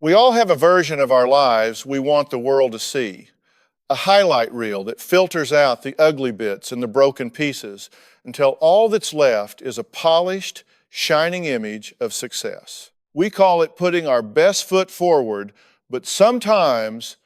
We all have a version of our lives we want the world to see, a highlight reel that filters out the ugly bits and the broken pieces until all that's left is a polished, shining image of success. We call it putting our best foot forward, but sometimes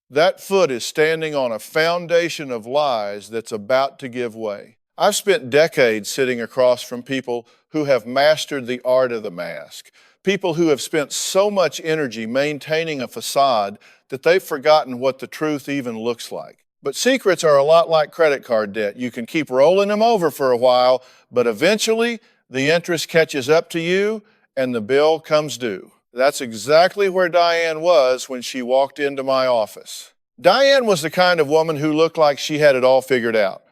that foot is standing on a foundation of lies that's about to give way. I've spent decades sitting across from people who have mastered the art of the mask, people who have spent so much energy maintaining a facade that they've forgotten what the truth even looks like. But secrets are a lot like credit card debt. You can keep rolling them over for a while, but eventually the interest catches up to you and the bill comes due. That's exactly where Diane was when she walked into my office. Diane was the kind of woman who looked like she had it all figured out.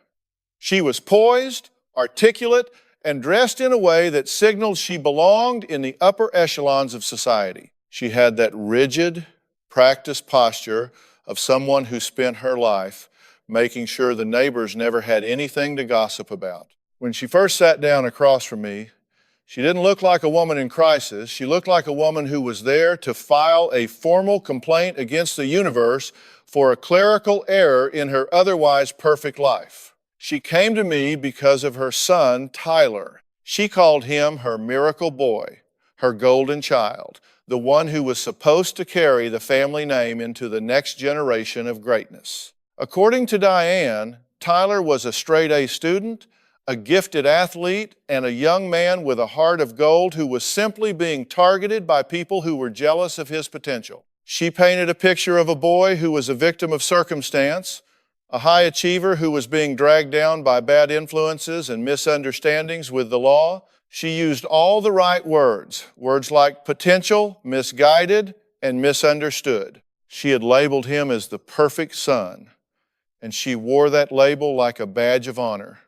She was poised, articulate, and dressed in a way that signaled she belonged in the upper echelons of society. She had that rigid, practiced posture of someone who spent her life making sure the neighbors never had anything to gossip about. When she first sat down across from me, she didn't look like a woman in crisis. She looked like a woman who was there to file a formal complaint against the universe for a clerical error in her otherwise perfect life. She came to me because of her son, Tyler. She called him her miracle boy, her golden child, the one who was supposed to carry the family name into the next generation of greatness. According to Diane, Tyler was a straight-A student, a gifted athlete, and a young man with a heart of gold who was simply being targeted by people who were jealous of his potential. She painted a picture of a boy who was a victim of circumstance, a high achiever who was being dragged down by bad influences and misunderstandings with the law. She used all the right words like potential, misguided, and misunderstood. She had labeled him as the perfect son, and she wore that label like a badge of honor.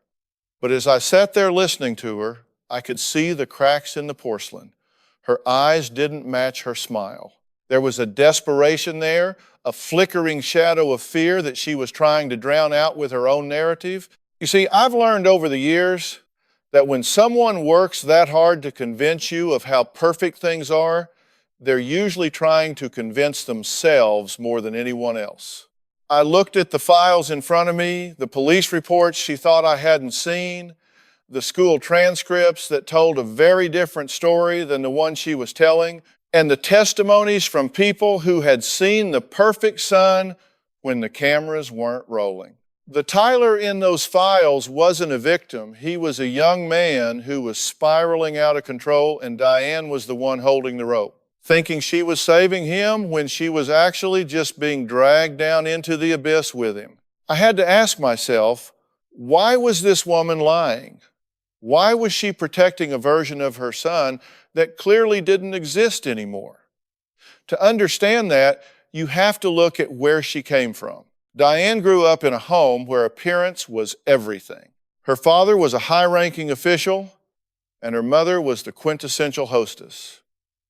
But as I sat there listening to her, I could see the cracks in the porcelain. Her eyes didn't match her smile. There was a desperation there, a flickering shadow of fear that she was trying to drown out with her own narrative. You see, I've learned over the years that when someone works that hard to convince you of how perfect things are, they're usually trying to convince themselves more than anyone else. I looked at the files in front of me, the police reports she thought I hadn't seen, the school transcripts that told a very different story than the one she was telling, and the testimonies from people who had seen the perfect son when the cameras weren't rolling. The Tyler in those files wasn't a victim. He was a young man who was spiraling out of control, and Diane was the one holding the rope, thinking she was saving him when she was actually just being dragged down into the abyss with him. I had to ask myself, why was this woman lying? Why was she protecting a version of her son that clearly didn't exist anymore? To understand that, you have to look at where she came from. Diane grew up in a home where appearance was everything. Her father was a high-ranking official, and her mother was the quintessential hostess.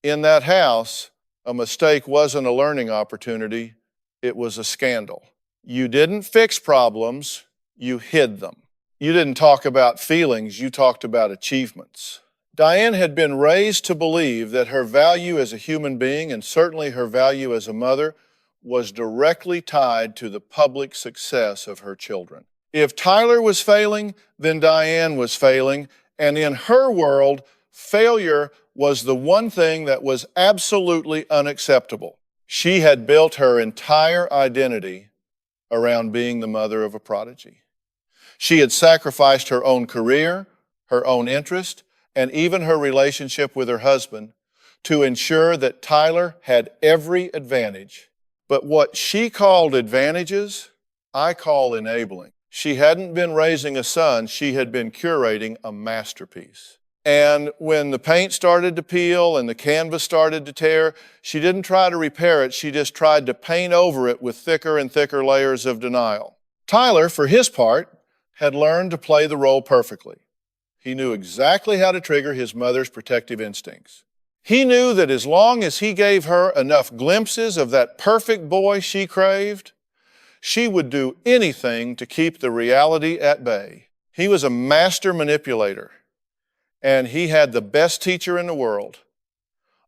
In that house, a mistake wasn't a learning opportunity, it was a scandal. You didn't fix problems, you hid them. You didn't talk about feelings, you talked about achievements. Diane had been raised to believe that her value as a human being, and certainly her value as a mother, was directly tied to the public success of her children. If Tyler was failing, then Diane was failing, and in her world, failure was the one thing that was absolutely unacceptable. She had built her entire identity around being the mother of a prodigy. She had sacrificed her own career, her own interest, and even her relationship with her husband to ensure that Tyler had every advantage. But what she called advantages, I call enabling. She hadn't been raising a son, she had been curating a masterpiece. And when the paint started to peel and the canvas started to tear, she didn't try to repair it, she just tried to paint over it with thicker and thicker layers of denial. Tyler, for his part, had learned to play the role perfectly. He knew exactly how to trigger his mother's protective instincts. He knew that as long as he gave her enough glimpses of that perfect boy she craved, she would do anything to keep the reality at bay. He was a master manipulator, and he had the best teacher in the world,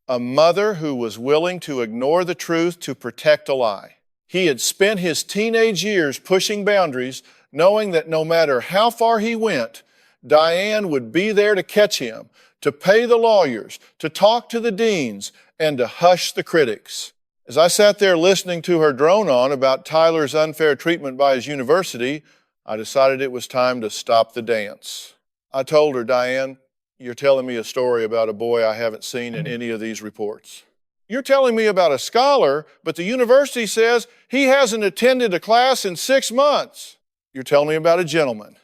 a mother who was willing to ignore the truth to protect a lie. He had spent his teenage years pushing boundaries, knowing that no matter how far he went, Diane would be there to catch him, to pay the lawyers, to talk to the deans, and to hush the critics. As I sat there listening to her drone on about Tyler's unfair treatment by his university, I decided it was time to stop the dance. I told her, Diane, you're telling me a story about a boy I haven't seen in any of these reports. You're telling me about a scholar, but the university says he hasn't attended a class in 6 months. You're telling me about a gentleman,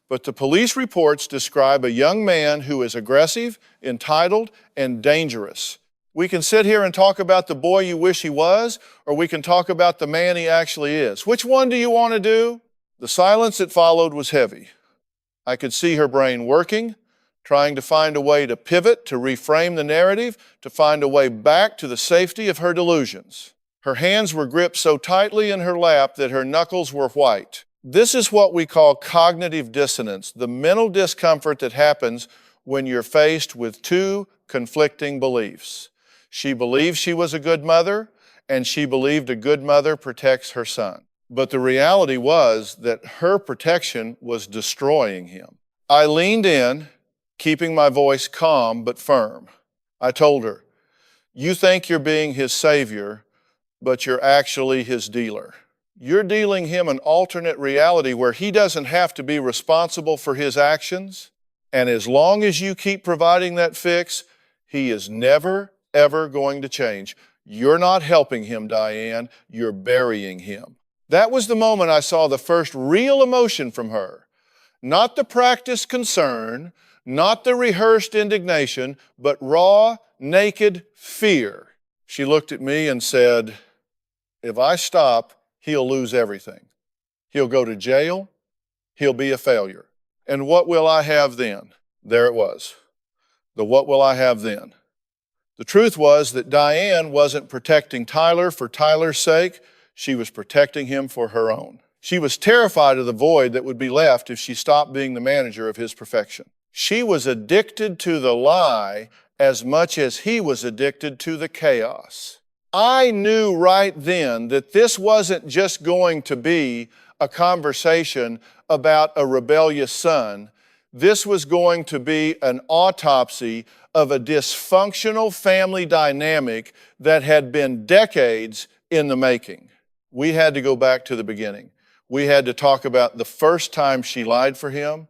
but the police reports describe a young man who is aggressive, entitled, and dangerous. We can sit here and talk about the boy you wish he was, or we can talk about the man he actually is. Which one do you want to do? The silence that followed was heavy. I could see her brain working, trying to find a way to pivot, to reframe the narrative, to find a way back to the safety of her delusions. Her hands were gripped so tightly in her lap that her knuckles were white. This is what we call cognitive dissonance, the mental discomfort that happens when you're faced with two conflicting beliefs. She believed she was a good mother, and she believed a good mother protects her son. But the reality was that her protection was destroying him. I leaned in, keeping my voice calm but firm. I told her, you think you're being his savior, but you're actually his dealer. You're dealing him an alternate reality where he doesn't have to be responsible for his actions, and as long as you keep providing that fix, he is never, ever going to change. You're not helping him, Diane. You're burying him. That was the moment I saw the first real emotion from her. Not the practiced concern, not the rehearsed indignation, but raw, naked fear. She looked at me and said, if I stop, he'll lose everything. He'll go to jail. He'll be a failure. And what will I have then? There it was. The what will I have then? The truth was that Diane wasn't protecting Tyler for Tyler's sake. She was protecting him for her own. She was terrified of the void that would be left if she stopped being the manager of his perfection. She was addicted to the lie as much as he was addicted to the chaos. I knew right then that this wasn't just going to be a conversation about a rebellious son. This was going to be an autopsy of a dysfunctional family dynamic that had been decades in the making. We had to go back to the beginning. We had to talk about the first time she lied for him.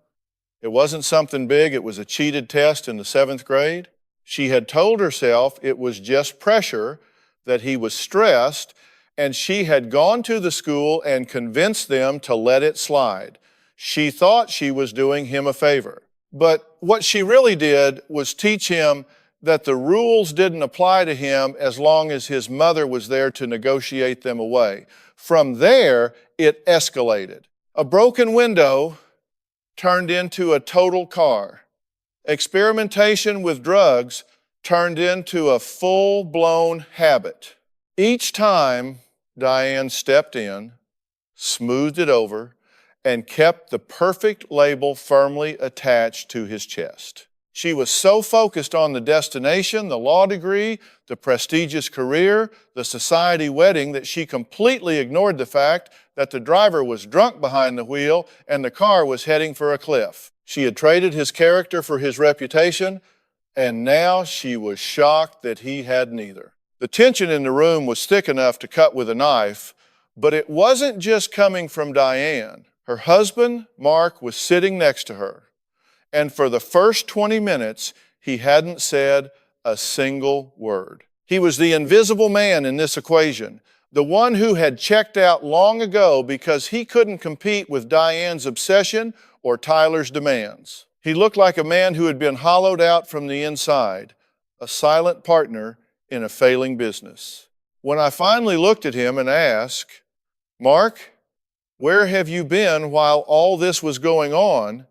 It wasn't something big. It was a cheated test in the 7th grade. She had told herself it was just pressure, that he was stressed, and she had gone to the school and convinced them to let it slide. She thought she was doing him a favor. But what she really did was teach him that the rules didn't apply to him as long as his mother was there to negotiate them away. From there, it escalated. A broken window turned into a total car. Experimentation with drugs turned into a full-blown habit. Each time, Diane stepped in, smoothed it over, and kept the perfect label firmly attached to his chest. She was so focused on the destination, the law degree, the prestigious career, the society wedding, that she completely ignored the fact that the driver was drunk behind the wheel and the car was heading for a cliff. She had traded his character for his reputation, and now she was shocked that he had neither. The tension in the room was thick enough to cut with a knife, but it wasn't just coming from Diane. Her husband, Mark, was sitting next to her, and for the first 20 minutes, he hadn't said a single word. He was the invisible man in this equation, the one who had checked out long ago because he couldn't compete with Diane's obsession or Tyler's demands. He looked like a man who had been hollowed out from the inside, a silent partner in a failing business. When I finally looked at him and asked, Mark, where have you been while all this was going on?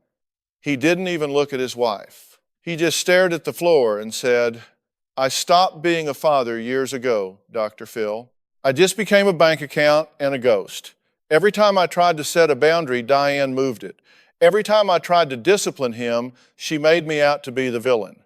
He didn't even look at his wife. He just stared at the floor and said, I stopped being a father years ago, Dr. Phil. I just became a bank account and a ghost. Every time I tried to set a boundary, Diane moved it. Every time I tried to discipline him, she made me out to be the villain.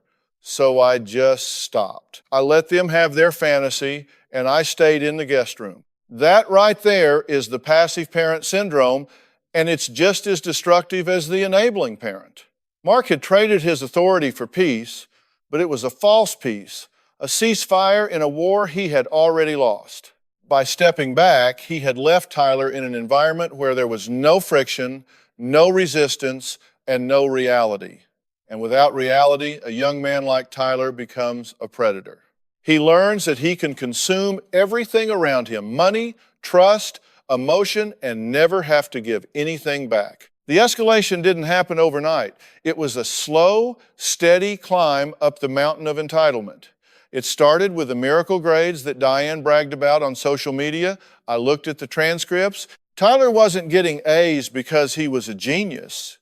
so I just stopped. I let them have their fantasy, and I stayed in the guest room. That right there is the passive parent syndrome, and it's just as destructive as the enabling parent. Mark had traded his authority for peace, but it was a false peace, a ceasefire in a war he had already lost. By stepping back, he had left Tyler in an environment where there was no friction, no resistance, and no reality. And without reality, a young man like Tyler becomes a predator. He learns that he can consume everything around him, money, trust, emotion, and never have to give anything back. The escalation didn't happen overnight. It was a slow, steady climb up the mountain of entitlement. It started with the miracle grades that Diane bragged about on social media. I looked at the transcripts. Tyler wasn't getting A's because he was a genius.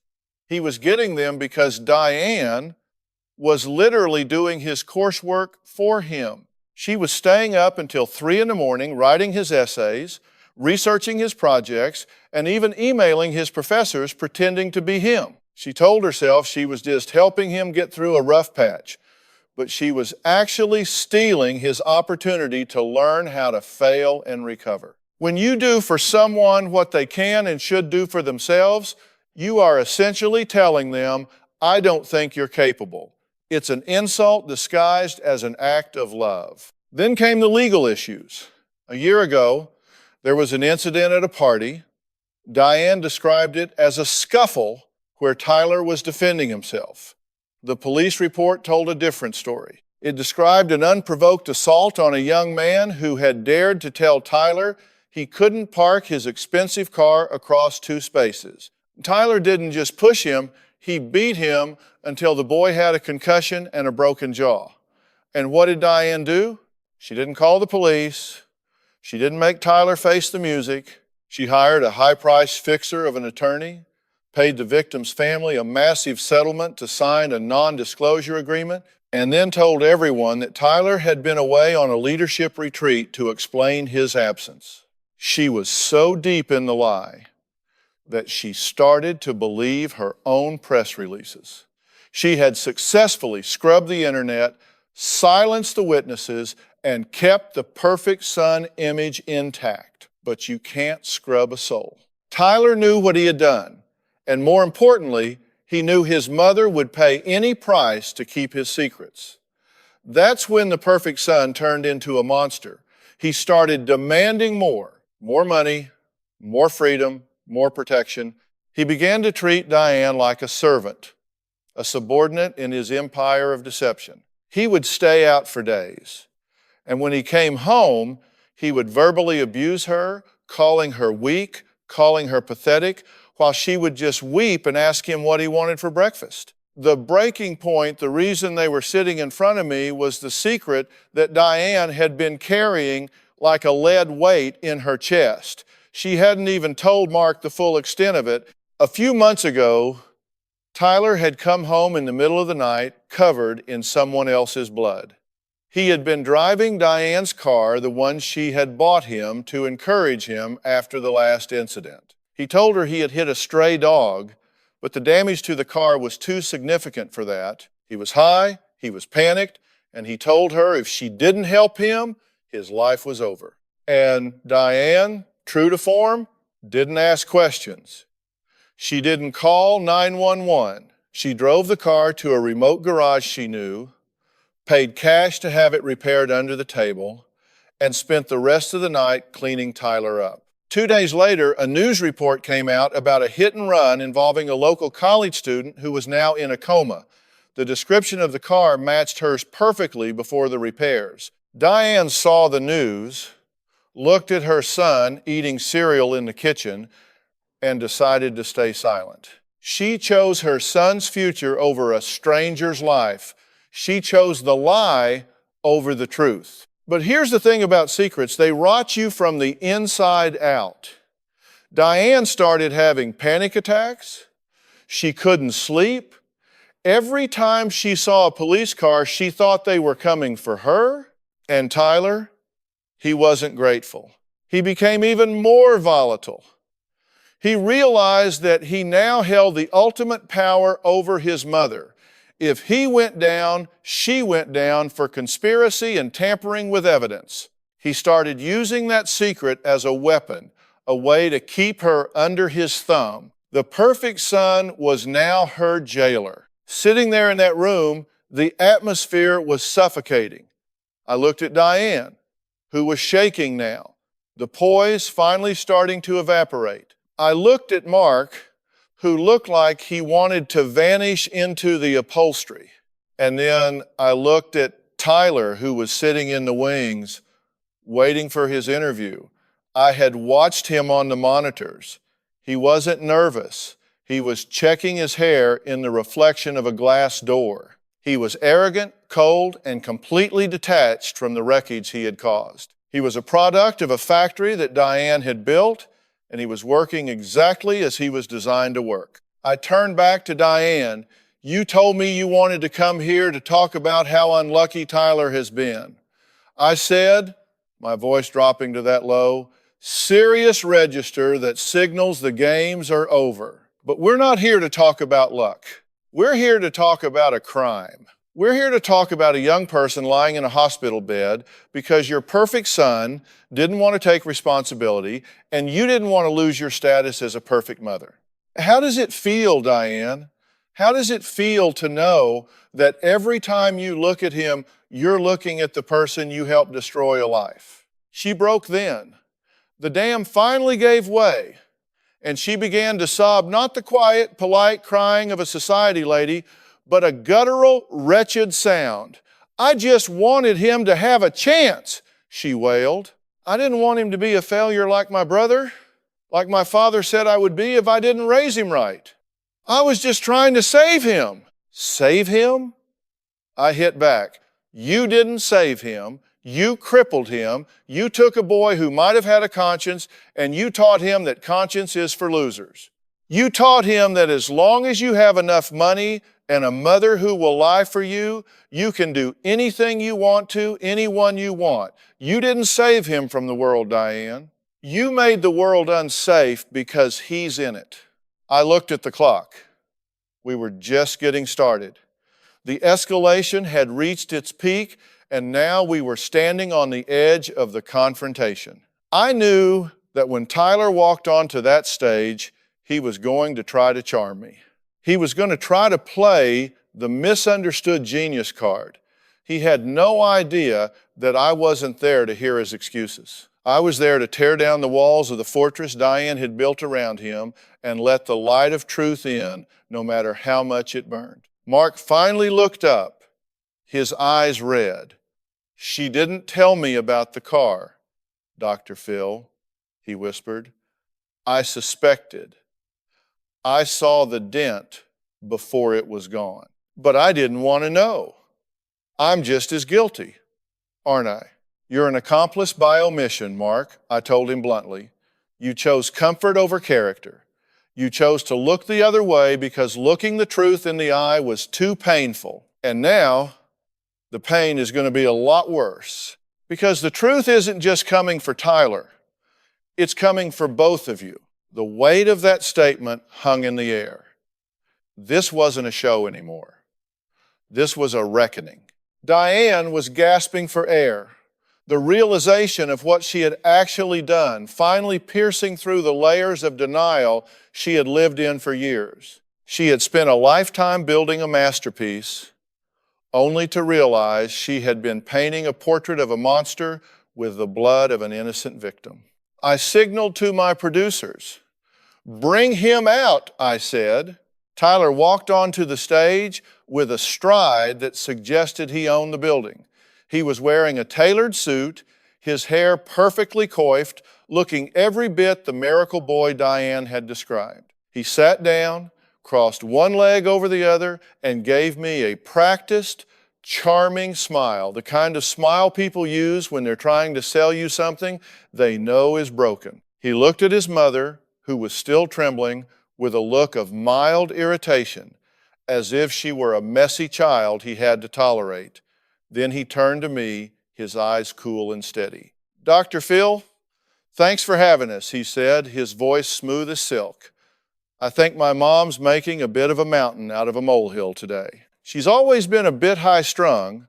He was getting them because Diane was literally doing his coursework for him. She was staying up until 3 in the morning, writing his essays, researching his projects, and even emailing his professors pretending to be him. She told herself she was just helping him get through a rough patch, but she was actually stealing his opportunity to learn how to fail and recover. When you do for someone what they can and should do for themselves, you are essentially telling them, I don't think you're capable. It's an insult disguised as an act of love. Then came the legal issues. A year ago, there was an incident at a party. Diane described it as a scuffle where Tyler was defending himself. The police report told a different story. It described an unprovoked assault on a young man who had dared to tell Tyler he couldn't park his expensive car across 2 spaces. Tyler didn't just push him, he beat him until the boy had a concussion and a broken jaw. And what did Diane do? She didn't call the police. She didn't make Tyler face the music. She hired a high-priced fixer of an attorney, paid the victim's family a massive settlement to sign a non-disclosure agreement, and then told everyone that Tyler had been away on a leadership retreat to explain his absence. She was so deep in the lie that she started to believe her own press releases. She had successfully scrubbed the internet, silenced the witnesses, and kept the perfect son image intact. But you can't scrub a soul. Tyler knew what he had done, and more importantly, he knew his mother would pay any price to keep his secrets. That's when the perfect son turned into a monster. He started demanding more money, more freedom, more protection. He began to treat Diane like a servant, a subordinate in his empire of deception. He would stay out for days. And when he came home, he would verbally abuse her, calling her weak, calling her pathetic, while she would just weep and ask him what he wanted for breakfast. The breaking point, the reason they were sitting in front of me, was the secret that Diane had been carrying like a lead weight in her chest. She hadn't even told Mark the full extent of it. A few months ago, Tyler had come home in the middle of the night covered in someone else's blood. He had been driving Diane's car, the one she had bought him, to encourage him after the last incident. He told her he had hit a stray dog, but the damage to the car was too significant for that. He was high, he was panicked, and he told her if she didn't help him, his life was over. And Diane, true to form, didn't ask questions. She didn't call 911. She drove the car to a remote garage she knew, paid cash to have it repaired under the table, and spent the rest of the night cleaning Tyler up. 2 days later, a news report came out about a hit and run involving a local college student who was now in a coma. The description of the car matched hers perfectly before the repairs. Diane saw the news, looked at her son eating cereal in the kitchen, and decided to stay silent. She chose her son's future over a stranger's life. She chose the lie over the truth. But here's the thing about secrets. They rot you from the inside out. Diane started having panic attacks. She couldn't sleep. Every time she saw a police car, she thought they were coming for her. And Tyler, he wasn't grateful. He became even more volatile. He realized that he now held the ultimate power over his mother. If he went down, she went down for conspiracy and tampering with evidence. He started using that secret as a weapon, a way to keep her under his thumb. The perfect son was now her jailer. Sitting there in that room, the atmosphere was suffocating. I looked at Diane, who was shaking now, the poise finally starting to evaporate. I looked at Mark, who looked like he wanted to vanish into the upholstery. And then I looked at Tyler, who was sitting in the wings, waiting for his interview. I had watched him on the monitors. He wasn't nervous. He was checking his hair in the reflection of a glass door. He was arrogant, cold, and completely detached from the wreckage he had caused. He was a product of a factory that Diane had built, and he was working exactly as he was designed to work. I turned back to Diane. You told me you wanted to come here to talk about how unlucky Tyler has been. I said, my voice dropping to that low, serious register that signals the games are over. But we're not here to talk about luck. We're here to talk about a crime. We're here to talk about a young person lying in a hospital bed because your perfect son didn't want to take responsibility and you didn't want to lose your status as a perfect mother. How does it feel, Diane? How does it feel to know that every time you look at him, you're looking at the person you helped destroy a life? She broke then. The dam finally gave way, and she began to sob, not the quiet, polite crying of a society lady, but a guttural, wretched sound. I just wanted him to have a chance, she wailed. I didn't want him to be a failure like my brother, like my father said I would be if I didn't raise him right. I was just trying to save him. Save him? I hit back. You didn't save him. You crippled him. You took a boy who might have had a conscience, and you taught him that conscience is for losers. You taught him that as long as you have enough money and a mother who will lie for you, you can do anything you want to, anyone you want. You didn't save him from the world, Diane. You made the world unsafe because he's in it. I looked at the clock. We were just getting started. The escalation had reached its peak, and now we were standing on the edge of the confrontation. I knew that when Tyler walked onto that stage, he was going to try to charm me. He was going to try to play the misunderstood genius card. He had no idea that I wasn't there to hear his excuses. I was there to tear down the walls of the fortress Diane had built around him and let the light of truth in, no matter how much it burned. Mark finally looked up, his eyes red. She didn't tell me about the car, Dr. Phil, he whispered. I suspected. I saw the dent before it was gone. But I didn't want to know. I'm just as guilty, aren't I? You're an accomplice by omission, Mark, I told him bluntly. You chose comfort over character. You chose to look the other way because looking the truth in the eye was too painful. And now, the pain is going to be a lot worse because the truth isn't just coming for Tyler. It's coming for both of you. The weight of that statement hung in the air. This wasn't a show anymore. This was a reckoning. Diane was gasping for air. The realization of what she had actually done, finally piercing through the layers of denial she had lived in for years. She had spent a lifetime building a masterpiece, only to realize she had been painting a portrait of a monster with the blood of an innocent victim. I signaled to my producers. Bring him out, I said. Tyler walked onto the stage with a stride that suggested he owned the building. He was wearing a tailored suit, his hair perfectly coiffed, looking every bit the miracle boy Diane had described. He sat down, crossed one leg over the other, and gave me a practiced, charming smile, the kind of smile people use when they're trying to sell you something they know is broken. He looked at his mother, who was still trembling, with a look of mild irritation, as if she were a messy child he had to tolerate. Then he turned to me, his eyes cool and steady. Dr. Phil, thanks for having us, he said, his voice smooth as silk. I think my mom's making a bit of a mountain out of a molehill today. She's always been a bit high-strung,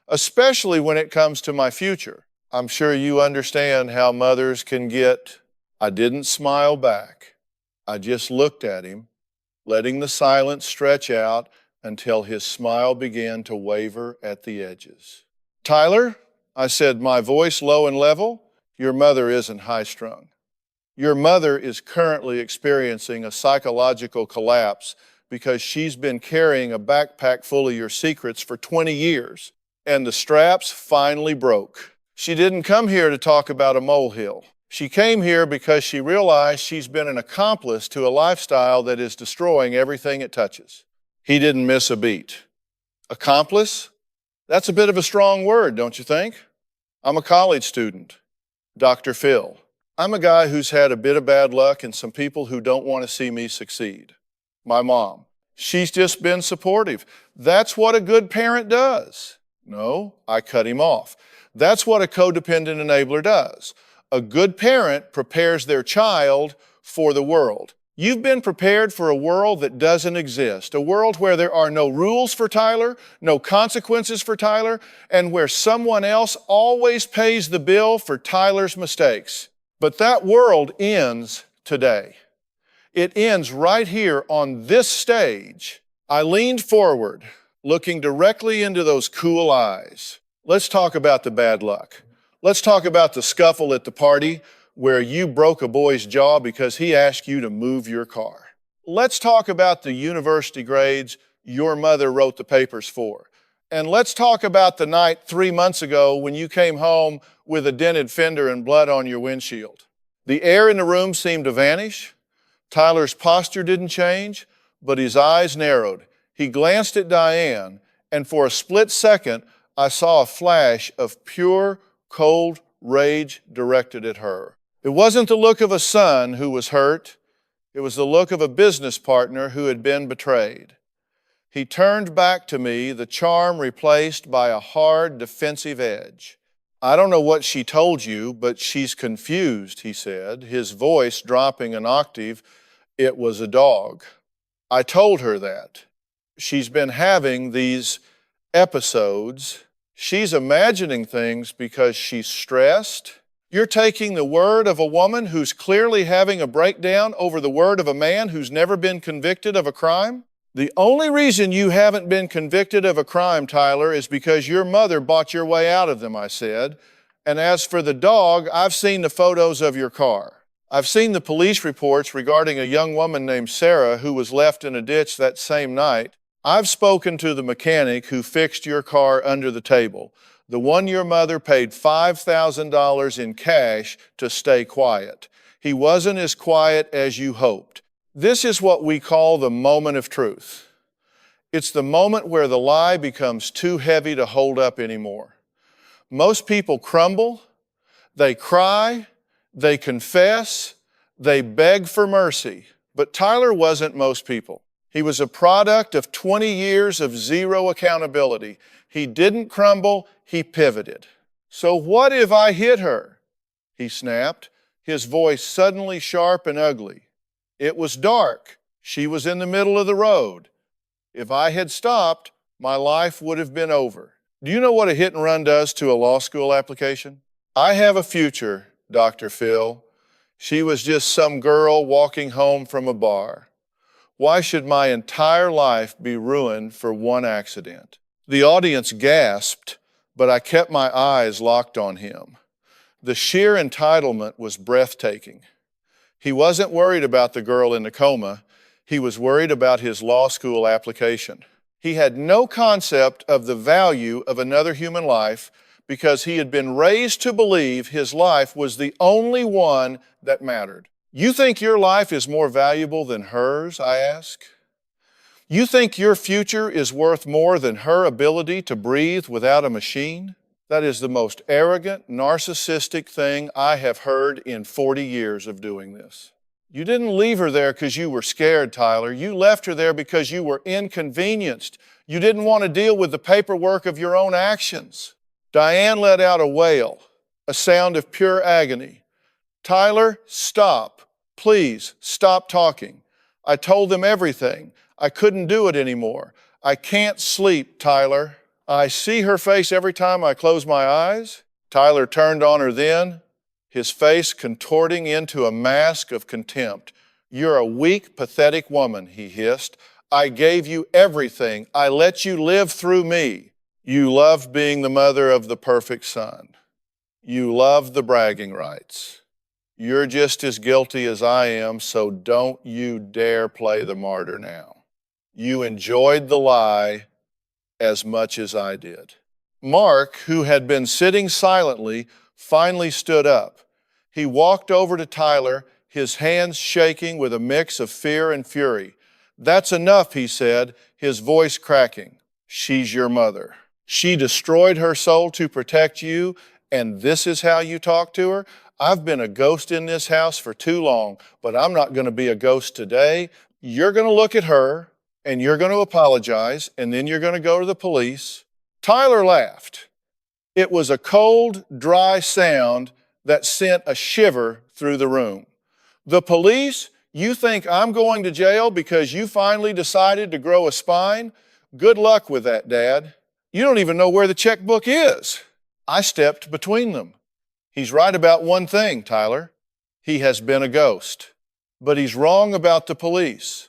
especially when it comes to my future. I'm sure you understand how mothers can get. I didn't smile back. I just looked at him, letting the silence stretch out until his smile began to waver at the edges. Tyler, I said, my voice low and level, your mother isn't high-strung. Your mother is currently experiencing a psychological collapse because she's been carrying a backpack full of your secrets for 20 years, and the straps finally broke. She didn't come here to talk about a molehill. She came here because she realized she's been an accomplice to a lifestyle that is destroying everything it touches. He didn't miss a beat. Accomplice? That's a bit of a strong word, don't you think? I'm a college student, Dr. Phil. I'm a guy who's had a bit of bad luck and some people who don't want to see me succeed. My mom. She's just been supportive. That's what a good parent does. No, I cut him off. That's what a codependent enabler does. A good parent prepares their child for the world. You've been prepared for a world that doesn't exist, a world where there are no rules for Tyler, no consequences for Tyler, and where someone else always pays the bill for Tyler's mistakes. But that world ends today. It ends right here on this stage. I leaned forward, looking directly into those cool eyes. Let's talk about the bad luck. Let's talk about the scuffle at the party where you broke a boy's jaw because he asked you to move your car. Let's talk about the university grades your mother wrote the papers for. And let's talk about the night 3 months ago when you came home with a dented fender and blood on your windshield. The air in the room seemed to vanish. Tyler's posture didn't change, but his eyes narrowed. He glanced at Diane, and for a split second, I saw a flash of pure, cold rage directed at her. It wasn't the look of a son who was hurt. It was the look of a business partner who had been betrayed. He turned back to me, the charm replaced by a hard, defensive edge. I don't know what she told you, but she's confused, he said, his voice dropping an octave. It was a dog. I told her that. She's been having these episodes. She's imagining things because she's stressed. You're taking the word of a woman who's clearly having a breakdown over the word of a man who's never been convicted of a crime? The only reason you haven't been convicted of a crime, Tyler, is because your mother bought your way out of them, I said. And as for the dog, I've seen the photos of your car. I've seen the police reports regarding a young woman named Sarah who was left in a ditch that same night. I've spoken to the mechanic who fixed your car under the table, the one your mother paid $5,000 in cash to stay quiet. He wasn't as quiet as you hoped. This is what we call the moment of truth. It's the moment where the lie becomes too heavy to hold up anymore. Most people crumble, they cry, they confess, they beg for mercy. But Tyler wasn't most people. He was a product of 20 years of zero accountability. He didn't crumble, he pivoted. So what if I hit her? He snapped, his voice suddenly sharp and ugly. It was dark. She was in the middle of the road. If I had stopped, my life would have been over. Do you know what a hit and run does to a law school application? I have a future, Dr. Phil. She was just some girl walking home from a bar. Why should my entire life be ruined for one accident? The audience gasped, but I kept my eyes locked on him. The sheer entitlement was breathtaking. He wasn't worried about the girl in the coma. He was worried about his law school application. He had no concept of the value of another human life because he had been raised to believe his life was the only one that mattered. You think your life is more valuable than hers, I ask? You think your future is worth more than her ability to breathe without a machine? That is the most arrogant, narcissistic thing I have heard in 40 years of doing this. You didn't leave her there because you were scared, Tyler. You left her there because you were inconvenienced. You didn't want to deal with the paperwork of your own actions. Diane let out a wail, a sound of pure agony. Tyler, stop. Please, stop talking. I told them everything. I couldn't do it anymore. I can't sleep, Tyler. I see her face every time I close my eyes. Tyler turned on her then, his face contorting into a mask of contempt. You're a weak, pathetic woman, he hissed. I gave you everything. I let you live through me. You loved being the mother of the perfect son. You loved the bragging rights. You're just as guilty as I am, so don't you dare play the martyr now. You enjoyed the lie as much as I did. Mark, who had been sitting silently, finally stood up. He walked over to Tyler, his hands shaking with a mix of fear and fury. That's enough, he said, his voice cracking. She's your mother. She destroyed her soul to protect you, and this is how you talk to her? I've been a ghost in this house for too long, but I'm not going to be a ghost today. You're going to look at her, and you're going to apologize, and then you're going to go to the police. Tyler laughed. It was a cold, dry sound that sent a shiver through the room. The police? You think I'm going to jail because you finally decided to grow a spine? Good luck with that, Dad. You don't even know where the checkbook is. I stepped between them. He's right about one thing, Tyler. He has been a ghost. But he's wrong about the police.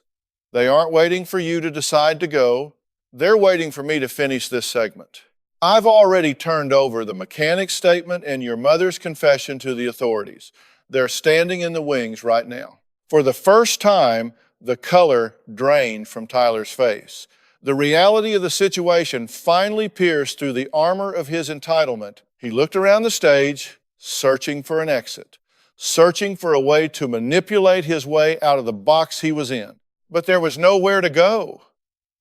They aren't waiting for you to decide to go. They're waiting for me to finish this segment. I've already turned over the mechanic's statement and your mother's confession to the authorities. They're standing in the wings right now. For the first time, the color drained from Tyler's face. The reality of the situation finally pierced through the armor of his entitlement. He looked around the stage, searching for an exit, searching for a way to manipulate his way out of the box he was in. But there was nowhere to go.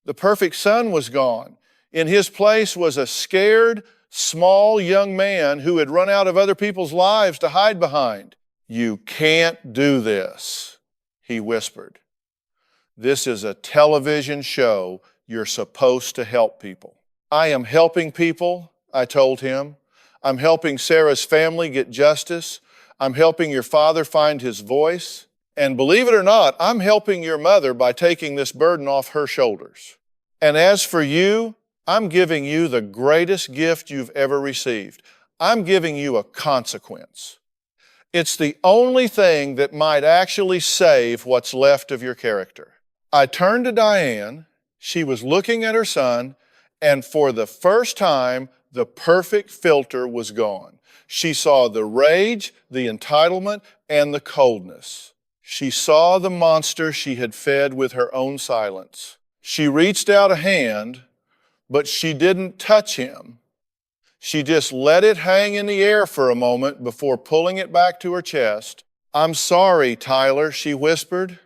The perfect son was gone. In his place was a scared, small young man who had run out of other people's lives to hide behind. You can't do this, he whispered. This is a television show. You're supposed to help people. I am helping people, I told him. I'm helping Sarah's family get justice. I'm helping your father find his voice. And believe it or not, I'm helping your mother by taking this burden off her shoulders. And as for you, I'm giving you the greatest gift you've ever received. I'm giving you a consequence. It's the only thing that might actually save what's left of your character. I turned to Diane. She was looking at her son, and for the first time, the perfect filter was gone. She saw the rage, the entitlement, and the coldness. She saw the monster she had fed with her own silence. She reached out a hand, but she didn't touch him. She just let it hang in the air for a moment before pulling it back to her chest. I'm sorry, Tyler, she whispered.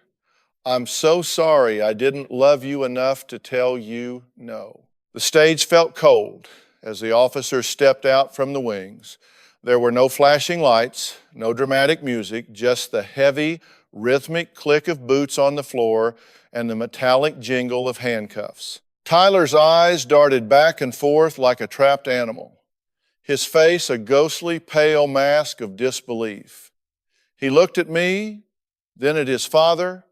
I'm so sorry I didn't love you enough to tell you no. The stage felt cold as the officers stepped out from the wings. There were no flashing lights, no dramatic music, just the heavy, rhythmic click of boots on the floor and the metallic jingle of handcuffs. Tyler's eyes darted back and forth like a trapped animal, his face a ghostly, pale mask of disbelief. He looked at me, then at his father,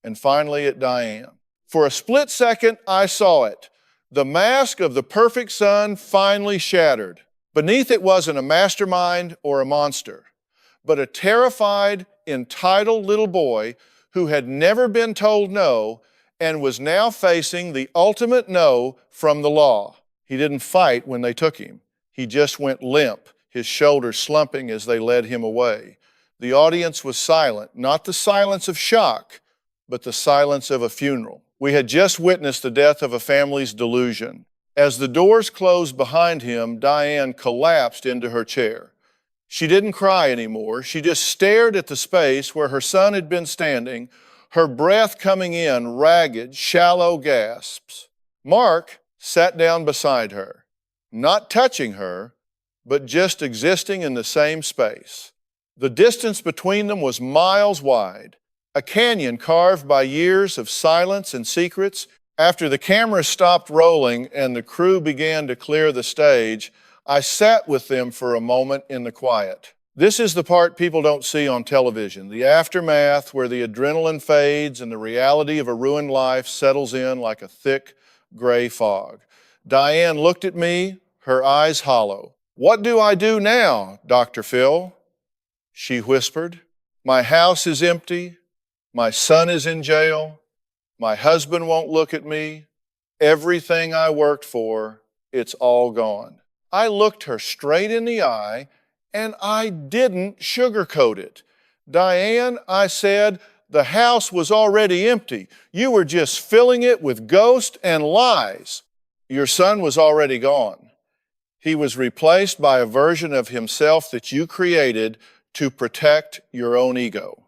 and finally at Diane. For a split second, I saw it. The mask of the perfect son finally shattered. Beneath it wasn't a mastermind or a monster, but a terrified, entitled little boy who had never been told no and was now facing the ultimate no from the law. He didn't fight when they took him. He just went limp, his shoulders slumping as they led him away. The audience was silent, not the silence of shock, but the silence of a funeral. We had just witnessed the death of a family's delusion. As the doors closed behind him, Diane collapsed into her chair. She didn't cry anymore. She just stared at the space where her son had been standing, her breath coming in ragged, shallow gasps. Mark sat down beside her, not touching her, but just existing in the same space. The distance between them was miles wide, a canyon carved by years of silence and secrets. After the camera stopped rolling and the crew began to clear the stage, I sat with them for a moment in the quiet. This is the part people don't see on television, the aftermath where the adrenaline fades and the reality of a ruined life settles in like a thick, gray fog. Diane looked at me, her eyes hollow. "What do I do now, Dr. Phil?" She whispered. "My house is empty. My son is in jail. My husband won't look at me. Everything I worked for, it's all gone." I looked her straight in the eye, and I didn't sugarcoat it. "Diane," I said, "the house was already empty. You were just filling it with ghosts and lies. Your son was already gone. He was replaced by a version of himself that you created to protect your own ego.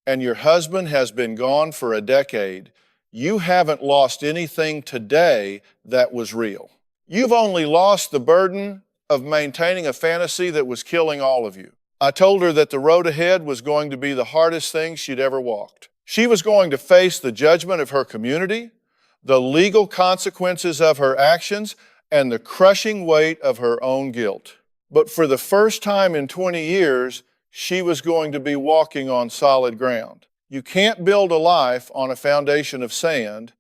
And your husband has been gone for a decade. You haven't lost anything today that was real. You've only lost the burden of maintaining a fantasy that was killing all of you." I told her that the road ahead was going to be the hardest thing she'd ever walked. She was going to face the judgment of her community, the legal consequences of her actions, and the crushing weight of her own guilt. But for the first time in 20 years, she was going to be walking on solid ground. You can't build a life on a foundation of sand,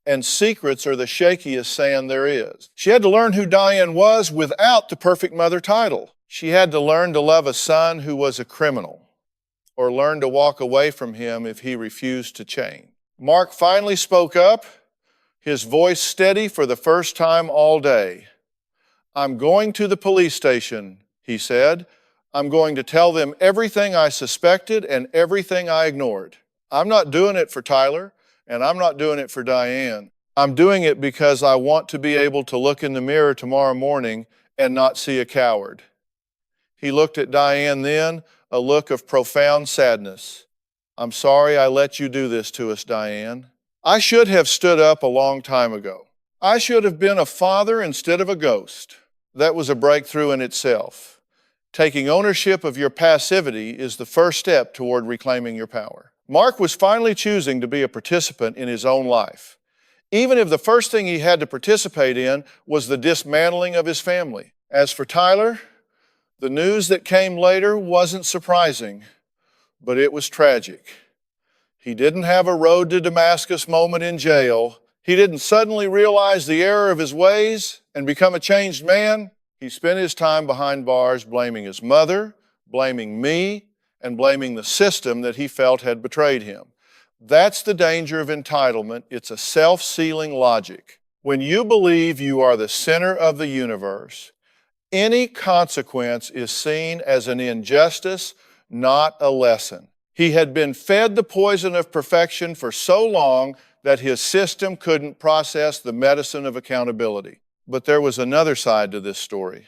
and secrets are the shakiest sand there is. She had to learn who Diane was without the perfect mother title. She had to learn to love a son who was a criminal, or learn to walk away from him if he refused to change. Mark finally spoke up, his voice steady for the first time all day. "I'm going to the police station," he said. "I'm going to tell them everything I suspected and everything I ignored. I'm not doing it for Tyler, and I'm not doing it for Diane. I'm doing it because I want to be able to look in the mirror tomorrow morning and not see a coward." He looked at Diane then, a look of profound sadness. "I'm sorry I let you do this to us, Diane. I should have stood up a long time ago. I should have been a father instead of a ghost." That was a breakthrough in itself. Taking ownership of your passivity is the first step toward reclaiming your power. Mark was finally choosing to be a participant in his own life, even if the first thing he had to participate in was the dismantling of his family. As for Tyler, the news that came later wasn't surprising, but it was tragic. He didn't have a road to Damascus moment in jail. He didn't suddenly realize the error of his ways and become a changed man. He spent his time behind bars blaming his mother, blaming me, and blaming the system that he felt had betrayed him. That's the danger of entitlement. It's a self-sealing logic. When you believe you are the center of the universe, any consequence is seen as an injustice, not a lesson. He had been fed the poison of perfection for so long that his system couldn't process the medicine of accountability. But there was another side to this story,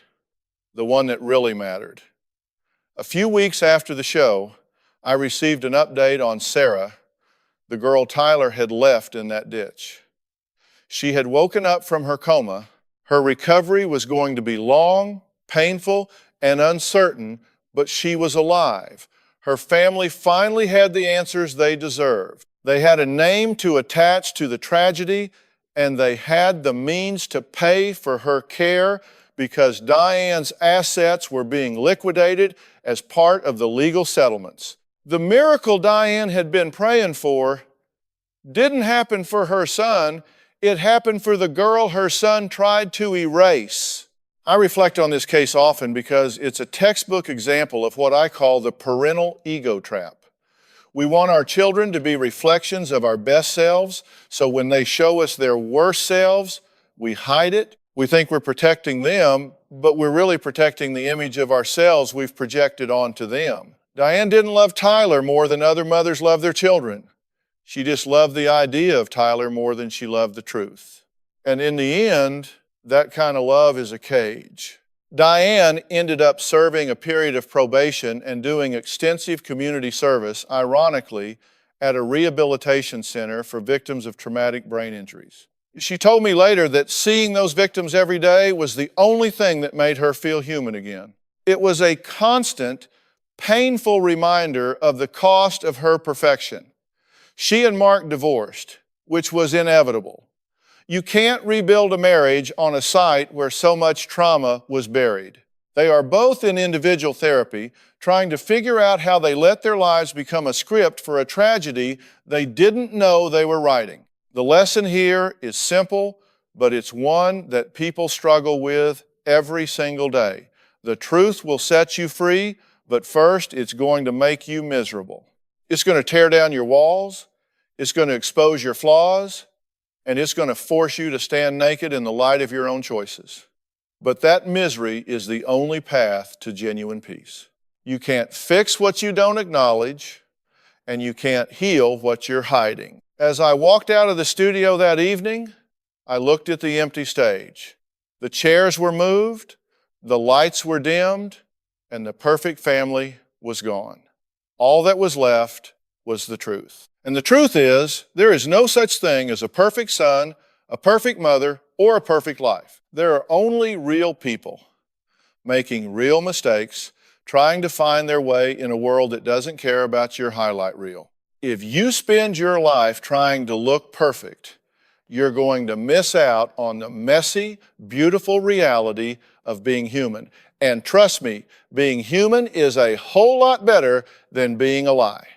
the one that really mattered. A few weeks after the show, I received an update on Sarah, the girl Tyler had left in that ditch. She had woken up from her coma. Her recovery was going to be long, painful, and uncertain, but she was alive. Her family finally had the answers they deserved. They had a name to attach to the tragedy, and they had the means to pay for her care because Diane's assets were being liquidated as part of the legal settlements. The miracle Diane had been praying for didn't happen for her son. It happened for the girl her son tried to erase. I reflect on this case often because it's a textbook example of what I call the parental ego trap. We want our children to be reflections of our best selves, so when they show us their worst selves, we hide it. We think we're protecting them, but we're really protecting the image of ourselves we've projected onto them. Diane didn't love Tyler more than other mothers love their children. She just loved the idea of Tyler more than she loved the truth. And in the end, that kind of love is a cage. Diane ended up serving a period of probation and doing extensive community service, ironically, at a rehabilitation center for victims of traumatic brain injuries. She told me later that seeing those victims every day was the only thing that made her feel human again. It was a constant, painful reminder of the cost of her perfection. She and Mark divorced, which was inevitable. You can't rebuild a marriage on a site where so much trauma was buried. They are both in individual therapy, trying to figure out how they let their lives become a script for a tragedy they didn't know they were writing. The lesson here is simple. but it's one that people struggle with every single day. The truth will set you free, but first it's going to make you miserable. It's going to tear down your walls, it's going to expose your flaws, and it's going to force you to stand naked in the light of your own choices. But that misery is the only path to genuine peace. You can't fix what you don't acknowledge, and you can't heal what you're hiding. As I walked out of the studio that evening, I looked at the empty stage. The chairs were moved, the lights were dimmed, and the perfect family was gone. All that was left was the truth. And the truth is, there is no such thing as a perfect son, a perfect mother, or a perfect life. There are only real people making real mistakes, trying to find their way in a world that doesn't care about your highlight reel. If you spend your life trying to look perfect, you're going to miss out on the messy, beautiful reality of being human. And trust me, being human is a whole lot better than being a lie.